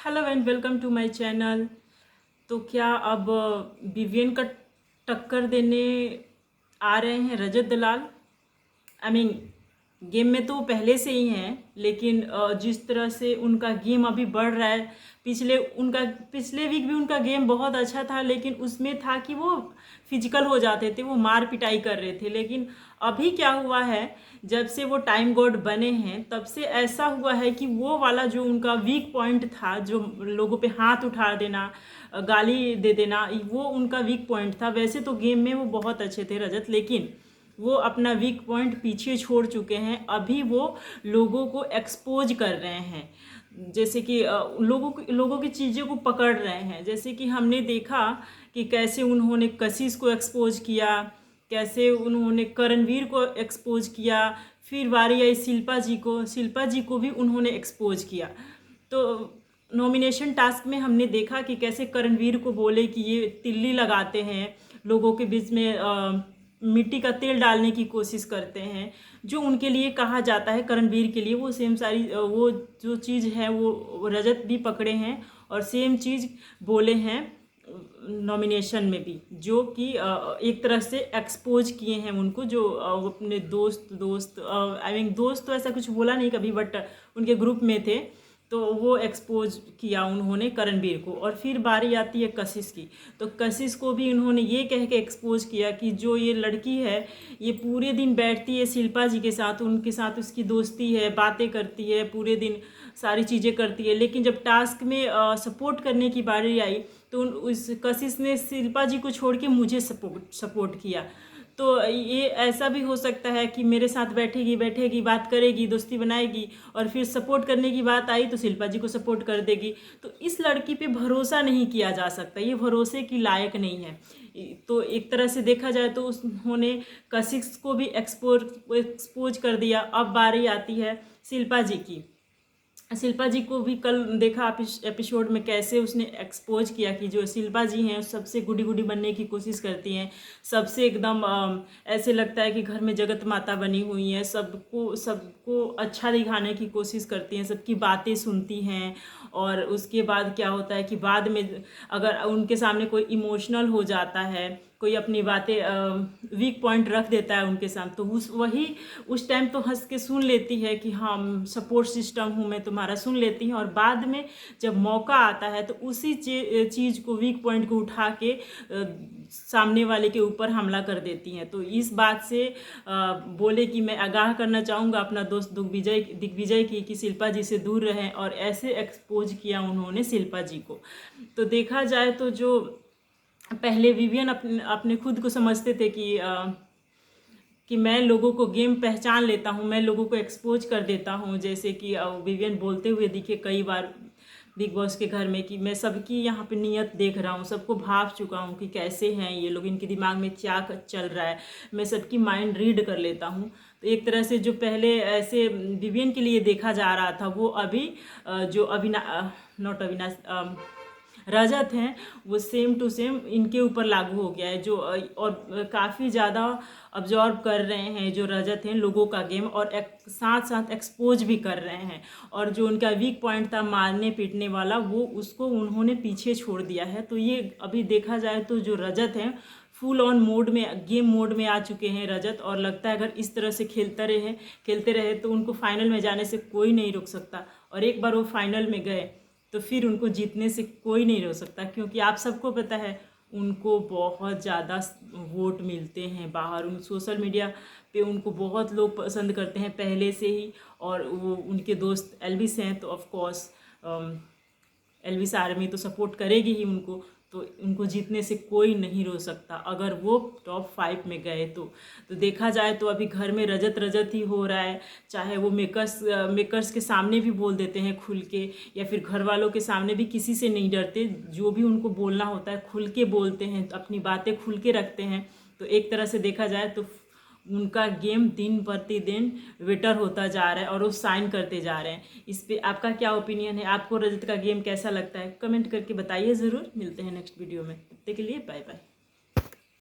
Hello and welcome to my channel. तो क्या अब विवियन का टक्कर देने आ रहे हैं रजत दलाल? आई मीन गेम में तो वो पहले से ही हैं, लेकिन जिस तरह से उनका गेम अभी बढ़ रहा है, पिछले वीक भी उनका गेम बहुत अच्छा था, लेकिन उसमें था कि वो फिजिकल हो जाते थे, वो मार पिटाई कर रहे थे। लेकिन अभी क्या हुआ है, जब से वो टाइम गॉड बने हैं तब से ऐसा हुआ है कि वो वाला जो उनका वीक पॉइंट था, जो लोगों पे हाथ उठा देना, गाली दे देना, वो उनका वीक पॉइंट था। वैसे तो गेम में वो बहुत अच्छे थे रजत, लेकिन वो अपना वीक पॉइंट पीछे छोड़ चुके हैं। अभी वो लोगों को एक्सपोज कर रहे हैं, जैसे कि लोगों की चीज़ों को पकड़ रहे हैं। जैसे कि हमने देखा कि कैसे उन्होंने कशिश को एक्सपोज किया, कैसे उन्होंने करणवीर को एक्सपोज किया, फिर बारी आई शिल्पा जी को भी उन्होंने एक्सपोज किया। तो नॉमिनेशन टास्क में हमने देखा कि कैसे करणवीर को बोले कि ये तिल्ली लगाते हैं, लोगों के बीच में मिट्टी का तेल डालने की कोशिश करते हैं, जो उनके लिए कहा जाता है करणवीर के लिए। वो सेम सारी वो जो चीज़ है वो रजत भी पकड़े हैं और सेम चीज़ बोले हैं नॉमिनेशन में भी, जो कि एक तरह से एक्सपोज किए हैं उनको, जो वो अपने दोस्त आई मीन दोस्त तो ऐसा कुछ बोला नहीं कभी, बट उनके ग्रुप में थे, तो वो एक्सपोज किया उन्होंने करणवीर को। और फिर बारी आती है कशिश की, तो कशिश को भी उन्होंने ये कह के एक्सपोज किया कि जो ये लड़की है ये पूरे दिन बैठती है शिल्पा जी के साथ, उनके साथ उसकी दोस्ती है, बातें करती है, पूरे दिन सारी चीज़ें करती है, लेकिन जब टास्क में सपोर्ट करने की बारी आई तो उस कशिश ने शिल्पा जी को छोड़ के मुझे सपोर्ट किया। तो ये ऐसा भी हो सकता है कि मेरे साथ बैठेगी, बात करेगी, दोस्ती बनाएगी, और फिर सपोर्ट करने की बात आई तो शिल्पा जी को सपोर्ट कर देगी। तो इस लड़की पे भरोसा नहीं किया जा सकता, ये भरोसे की लायक नहीं है। तो एक तरह से देखा जाए तो उन्होंने कशिश को भी एक्सपोज कर दिया। अब बारी आती है शिल्पा जी की। शिल्पा जी को भी कल देखा एपिसोड में कैसे उसने एक्सपोज किया कि जो शिल्पा जी हैं सबसे गुडी गुडी बनने की कोशिश करती हैं, सबसे एकदम ऐसे लगता है कि घर में जगत माता बनी हुई हैं, सबको अच्छा दिखाने की कोशिश करती हैं, सबकी बातें सुनती हैं। और उसके बाद क्या होता है कि बाद में अगर उनके सामने कोई इमोशनल हो जाता है, कोई अपनी बातें वीक पॉइंट रख देता है उनके साथ, तो उस टाइम तो हंस के सुन लेती है कि हाँ सपोर्ट सिस्टम हूँ मैं तुम्हारा, सुन लेती हैं। और बाद में जब मौका आता है तो उसी चीज़ को, वीक पॉइंट को उठा के सामने वाले के ऊपर हमला कर देती हैं। तो इस बात से बोले कि मैं आगाह करना चाहूँगा अपना दोस्त दिग्विजय की कि शिल्पा जी से दूर रहें, और ऐसे एक्सपोज किया उन्होंने शिल्पा जी को। तो देखा जाए तो जो पहले विवियन अपने खुद को समझते थे कि मैं लोगों को गेम पहचान लेता हूँ, मैं लोगों को एक्सपोज कर देता हूँ, जैसे कि विवियन बोलते हुए दिखे कई बार बिग बॉस के घर में कि मैं सबकी यहाँ पे नियत देख रहा हूँ, सबको भाप चुका हूँ कि कैसे हैं ये लोग, इनके दिमाग में क्या चल रहा है, मैं सबकी माइंड रीड कर लेता हूँ। तो एक तरह से जो पहले ऐसे विवियन के लिए देखा जा रहा था, वो अभी जो नॉट अविनाश रजत हैं, वो सेम टू सेम इनके ऊपर लागू हो गया है, जो और काफ़ी ज़्यादा ऑब्जर्व कर रहे हैं जो रजत हैं लोगों का गेम, और साथ साथ एक्सपोज भी कर रहे हैं। और जो उनका वीक पॉइंट था मारने पीटने वाला, वो उसको उन्होंने पीछे छोड़ दिया है। तो ये अभी देखा जाए तो जो रजत हैं फुल ऑन मोड में, गेम मोड में आ चुके हैं रजत, और लगता है अगर इस तरह से खेलते रहे तो उनको फाइनल में जाने से कोई नहीं रोक सकता। और एक बार वो फाइनल में गए तो फिर उनको जीतने से कोई नहीं रोक सकता, क्योंकि आप सबको पता है उनको बहुत ज़्यादा वोट मिलते हैं बाहर, उन सोशल मीडिया पे उनको बहुत लोग पसंद करते हैं पहले से ही। और वो उनके दोस्त एल्विस हैं, तो ऑफ कोर्स एल्विस आर्मी तो सपोर्ट करेगी ही उनको, तो उनको जीतने से कोई नहीं रोक सकता अगर वो टॉप 5 में गए तो देखा जाए तो अभी घर में रजत ही हो रहा है। चाहे वो मेकर्स के सामने भी बोल देते हैं खुल के, या फिर घर वालों के सामने भी किसी से नहीं डरते, जो भी उनको बोलना होता है खुल के बोलते हैं, अपनी बातें खुल के रखते हैं। तो एक तरह से देखा जाए तो उनका गेम दिन प्रतिदिन बेटर होता जा रहा है और वो साइन करते जा रहे हैं। इस पे आपका क्या ओपिनियन है? आपको रजत का गेम कैसा लगता है? कमेंट करके बताइए ज़रूर। मिलते हैं नेक्स्ट वीडियो में, तब तक के लिए बाय बाय।